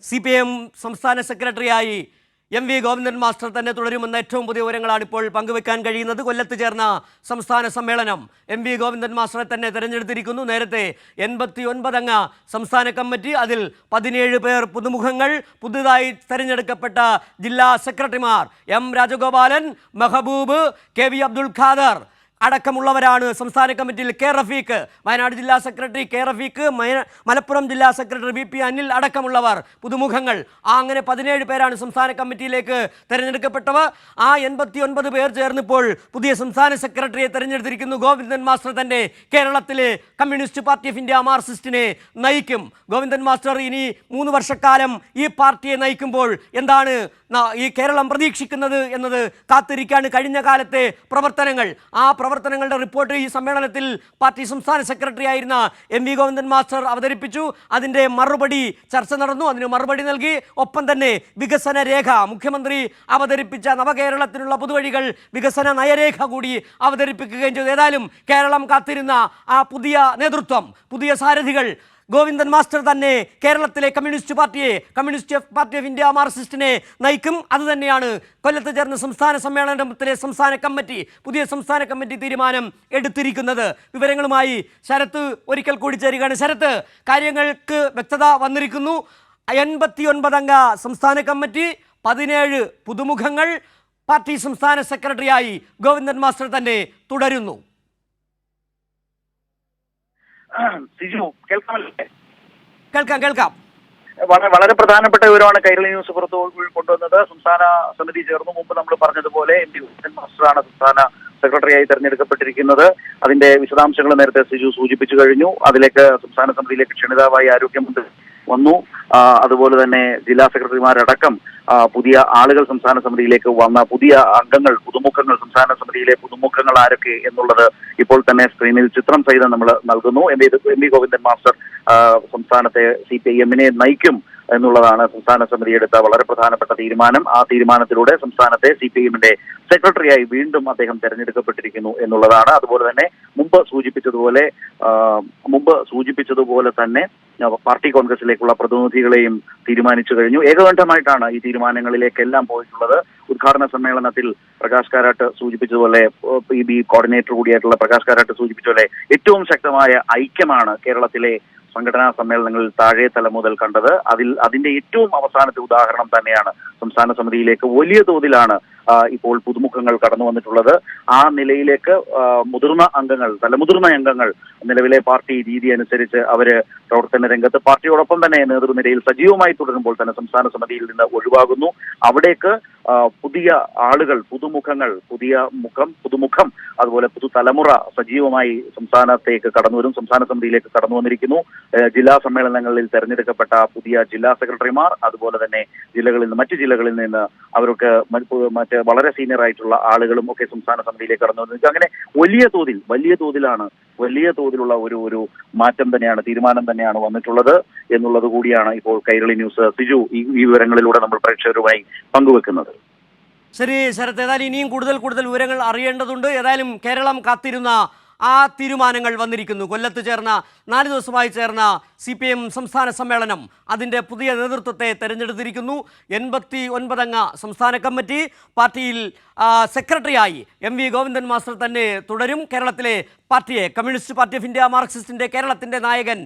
CPM സംസ്ഥാന സെക്രട്ടറിയായി MV Govindan master തന്നെ തുടരുമെന്ന ഏറ്റവും പുതിയ വിവരങ്ങളാണ് ഇപ്പോൾ പങ്കുവെക്കാൻ കഴിയുന്നത്. കൊല്ലത്ത് ചേർന്ന സംസ്ഥാന സമ്മേളനം MV ഗോവിന്ദൻ മാസ്റ്ററെ തന്നെ തെരഞ്ഞെടുത്തിരിക്കുന്നു. നേരത്തെ 89 അംഗ സംസ്ഥാന കമ്മിറ്റി, അതിൽ 17 പേർ പുതുമുഖങ്ങൾ, പുതുതായി തെരഞ്ഞെടുക്കപ്പെട്ട ജില്ലാ സെക്രട്ടറിമാർ M രാജഗോപാലൻ, മെഹബൂബ്, KV അബ്ദുൽ ഖാദർ അടക്കമുള്ളവരാണ് സംസ്ഥാന കമ്മിറ്റിയിൽ. K റഫീഖ് വയനാട് ജില്ലാ സെക്രട്ടറി, K റഫീഖ് മലപ്പുറം ജില്ലാ സെക്രട്ടറി VP അനിൽ അടക്കമുള്ളവർ പുതുമുഖങ്ങൾ. അങ്ങനെ 17 പേരാണ് സംസ്ഥാന കമ്മിറ്റിയിലേക്ക് തെരഞ്ഞെടുക്കപ്പെട്ടവർ. ആ 89 പേർ ചേർന്നിപ്പോൾ പുതിയ സംസ്ഥാന സെക്രട്ടറിയെ തെരഞ്ഞെടുത്തിരിക്കുന്നു. ഗോവിന്ദൻ മാസ്റ്റർ തന്നെ കേരളത്തിലെ കമ്മ്യൂണിസ്റ്റ് പാർട്ടി ഓഫ് ഇന്ത്യ മാർക്സിസ്റ്റിനെ നയിക്കും. ഗോവിന്ദൻ മാസ്റ്റർ ഇനി 3 വർഷക്കാലം ഈ പാർട്ടിയെ നയിക്കുമ്പോൾ എന്താണ് ഈ കേരളം പ്രതീക്ഷിക്കുന്നത് എന്നത് കാത്തിരിക്കാണ്. കഴിഞ്ഞ കാലത്തെ പ്രവർത്തനങ്ങൾ, ആ പ്രവർത്തനങ്ങളുടെ റിപ്പോർട്ട് ഈ സമ്മേളനത്തിൽ പാർട്ടി സംസ്ഥാന സെക്രട്ടറി ആയിരുന്ന MV ഗോവിന്ദൻ മാസ്റ്റർ അവതരിപ്പിച്ചു. അതിൻ്റെ മറുപടി ചർച്ച നടന്നു, അതിന് മറുപടി നൽകി. ഒപ്പം തന്നെ വികസന രേഖ, മുഖ്യമന്ത്രി അവതരിപ്പിച്ച നവകേരളത്തിനുള്ള പുതുവഴികൾ വികസന നയരേഖ കൂടി അവതരിപ്പിക്കുകയും ചെയ്തു. ഏതായാലും കേരളം കാത്തിരുന്ന ആ പുതിയ നേതൃത്വം, പുതിയ സാരഥികൾ ഗോവിന്ദൻ മാസ്റ്റർ തന്നെ കേരളത്തിലെ കമ്മ്യൂണിസ്റ്റ് പാർട്ടി ഓഫ് ഇന്ത്യ മാർക്സിസ്റ്റിനെ നയിക്കും. അതുതന്നെയാണ് കൊല്ലത്ത് ചേർന്ന സംസ്ഥാന സമ്മേളനത്തിലെ പുതിയ സംസ്ഥാന കമ്മിറ്റി തീരുമാനം എടുത്തിരിക്കുന്നത്. വിവരങ്ങളുമായി ശരത്ത് ഒരിക്കൽ കൂടി ചേരുകയാണ്. ശരത്ത്, കാര്യങ്ങൾക്ക് വ്യക്തത വന്നിരിക്കുന്നു. 89 അംഗ സംസ്ഥാന കമ്മിറ്റി, 17 പുതുമുഖങ്ങൾ, പാർട്ടി സംസ്ഥാന സെക്രട്ടറിയായി ഗോവിന്ദൻ മാസ്റ്റർ തന്നെ തുടരുന്നു. കേൾക്കാം. വളരെ പ്രധാനപ്പെട്ട വിവരമാണ് കൈരളി ന്യൂസ് പുറത്തു കൊണ്ടുവന്നത്. സംസ്ഥാന സമിതി ചേർന്നു. മുമ്പ് നമ്മൾ പറഞ്ഞതുപോലെ MV ഗോവിന്ദൻ മാസ്റ്ററാണ് സംസ്ഥാന സെക്രട്ടറിയായി തെരഞ്ഞെടുക്കപ്പെട്ടിരിക്കുന്നത്. അതിന്റെ വിശദാംശങ്ങൾ നേരത്തെ സിജു സൂചിപ്പിച്ചു കഴിഞ്ഞു. അതിലേക്ക് സംസ്ഥാന സമിതിയിലേക്ക് ക്ഷണിതാവായി ആരോഗ്യമന്ത്രി വന്നു. അതുപോലെ തന്നെ ജില്ലാ സെക്രട്ടറിമാരടക്കം പുതിയ ആളുകൾ സംസ്ഥാന സമിതിയിലേക്ക് വന്ന പുതിയ അംഗങ്ങൾ, പുതുമുഖങ്ങൾ, സംസ്ഥാന സമിതിയിലെ പുതുമുഖങ്ങൾ ആരൊക്കെ എന്നുള്ളത് ഇപ്പോൾ തന്നെ സ്ക്രീനിൽ ചിത്രം സഹിതം നമ്മൾ നൽകുന്നു. MV ഗോവിന്ദൻ മാസ്റ്റർ സംസ്ഥാനത്തെ CPIM-നെ നയിക്കും എന്നുള്ളതാണ് സംസ്ഥാന സമിതി എടുത്ത വളരെ പ്രധാനപ്പെട്ട തീരുമാനം. ആ തീരുമാനത്തിലൂടെ സംസ്ഥാനത്തെ CPIM-ന്റെ സെക്രട്ടറിയായി വീണ്ടും അദ്ദേഹം തെരഞ്ഞെടുക്കപ്പെട്ടിരിക്കുന്നു എന്നുള്ളതാണ്. അതുപോലെ തന്നെ മുമ്പ് സൂചിപ്പിച്ചതുപോലെ തന്നെ പാർട്ടി കോൺഗ്രസിലേക്കുള്ള പ്രതിനിധികളെയും തീരുമാനിച്ചു കഴിഞ്ഞു. ഏകകണ്ഠമായിട്ടാണ് ഈ തീരുമാനങ്ങളിലേക്കെല്ലാം പോയിട്ടുള്ളത്. ഉദ്ഘാടന സമ്മേളനത്തിൽ പ്രകാശ് കാരാട്ട് സൂചിപ്പിച്ചതുപോലെ, PB കോർഡിനേറ്റർ കൂടിയായിട്ടുള്ള പ്രകാശ് കാരാട്ട് സൂചിപ്പിച്ചതുപോലെ ഏറ്റവും ശക്തമായ ഐക്യമാണ് കേരളത്തിലെ സംഘടനാ സമ്മേളനങ്ങളിൽ താഴെ തലം മുതൽ കണ്ടത്. അതിന്റെ ഏറ്റവും അവസാനത്തെ ഉദാഹരണം തന്നെയാണ് സംസ്ഥാന സമിതിയിലേക്ക് വലിയ തോതിലാണ് ഇപ്പോൾ പുതുമുഖങ്ങൾ കടന്നു വന്നിട്ടുള്ളത്. ആ നിലയിലേക്ക് തലമുതിർന്ന അംഗങ്ങൾ നിലവിലെ പാർട്ടി രീതി അനുസരിച്ച് അവര് പ്രവർത്തന രംഗത്ത് പാർട്ടിയോടൊപ്പം തന്നെ നേതൃനിരയിൽ സജീവമായി തുടരുമ്പോൾ തന്നെ സംസ്ഥാന സമിതിയിൽ നിന്ന് ഒഴിവാകുന്നു. അവിടേക്ക് പുതിയ ആളുകൾ, പുതുമുഖം അതുപോലെ പുതുതലമുറ സജീവമായി സംസ്ഥാനത്തേക്ക് കടന്നുവരും, സംസ്ഥാന സമിതിയിലേക്ക് കടന്നു വന്നിരിക്കുന്നു. ജില്ലാ സമ്മേളനങ്ങളിൽ തെരഞ്ഞെടുക്കപ്പെട്ട പുതിയ ജില്ലാ സെക്രട്ടറിമാർ, അതുപോലെ തന്നെ മറ്റു ജില്ലകളിൽ നിന്ന് അവർക്ക് വളരെ സീനിയർ ആയിട്ടുള്ള ആളുകളും ഒക്കെ സംസ്ഥാന സമിതിയിലേക്ക് കടന്നു വന്നിരിക്കും. അങ്ങനെ വലിയ തോതിലുള്ള ഒരു മാറ്റം തന്നെയാണ്, തീരുമാനം തന്നെയാണ് വന്നിട്ടുള്ളത് എന്നുള്ളത് കൂടിയാണ് ഇപ്പോൾ കൈരളി ന്യൂസ് സിജു ഈ വിവരങ്ങളിലൂടെ നമ്മൾ പ്രേക്ഷകരുമായി പങ്കുവെക്കുന്നത്. ശരി ശരത്, ഏതായാലും ഇനിയും കൂടുതൽ വിവരങ്ങൾ അറിയേണ്ടതുണ്ട്. ഏതായാലും കേരളം കാത്തിരുന്ന ആ തീരുമാനങ്ങൾ വന്നിരിക്കുന്നു. കൊല്ലത്ത് 4 ദിവസമായി ചേർന്ന CPM സംസ്ഥാന സമ്മേളനം അതിൻ്റെ പുതിയ നേതൃത്വത്തെ തെരഞ്ഞെടുത്തിരിക്കുന്നു. 89 അംഗ സംസ്ഥാന കമ്മിറ്റി, പാർട്ടിയിൽ സെക്രട്ടറിയായി MV ഗോവിന്ദൻ മാസ്റ്റർ തന്നെ തുടരും. കേരളത്തിലെ പാർട്ടിയെ, കമ്മ്യൂണിസ്റ്റ് പാർട്ടി ഓഫ് ഇന്ത്യ മാർക്സിസ്റ്റിൻ്റെ കേരളത്തിൻ്റെ നായകൻ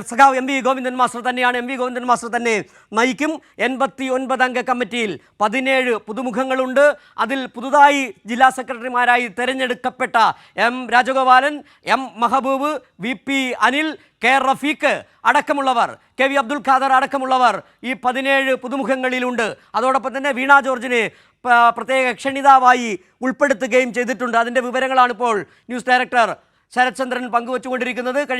സഖാവ് MV ഗോവിന്ദൻ മാസ്റ്റർ തന്നെയാണ്. MV ഗോവിന്ദൻ മാസ്റ്റർ തന്നെ നയിക്കും. 89 അംഗ കമ്മിറ്റിയിൽ 17 പുതുമുഖങ്ങളുണ്ട്. അതിൽ പുതുതായി ജില്ലാ സെക്രട്ടറിമാരായി തെരഞ്ഞെടുക്കപ്പെട്ട M Rajagopalan, M Mehboob, VP Anil, K Rafeeq അടക്കമുള്ളവർ, KV അബ്ദുൽ ഖാദർ അടക്കമുള്ളവർ ഈ 17 പുതുമുഖങ്ങളിലുണ്ട്. അതോടൊപ്പം തന്നെ വീണ ജോർജിനെ പ്രത്യേക ക്ഷണിതാവായി ഉൾപ്പെടുത്തുകയും ചെയ്തിട്ടുണ്ട്. അതിൻ്റെ വിവരങ്ങളാണ് ഇപ്പോൾ ന്യൂസ് ഡയറക്ടർ ശരത് ചന്ദ്രൻ പങ്കുവച്ചുകൊണ്ടിരിക്കുന്നത്.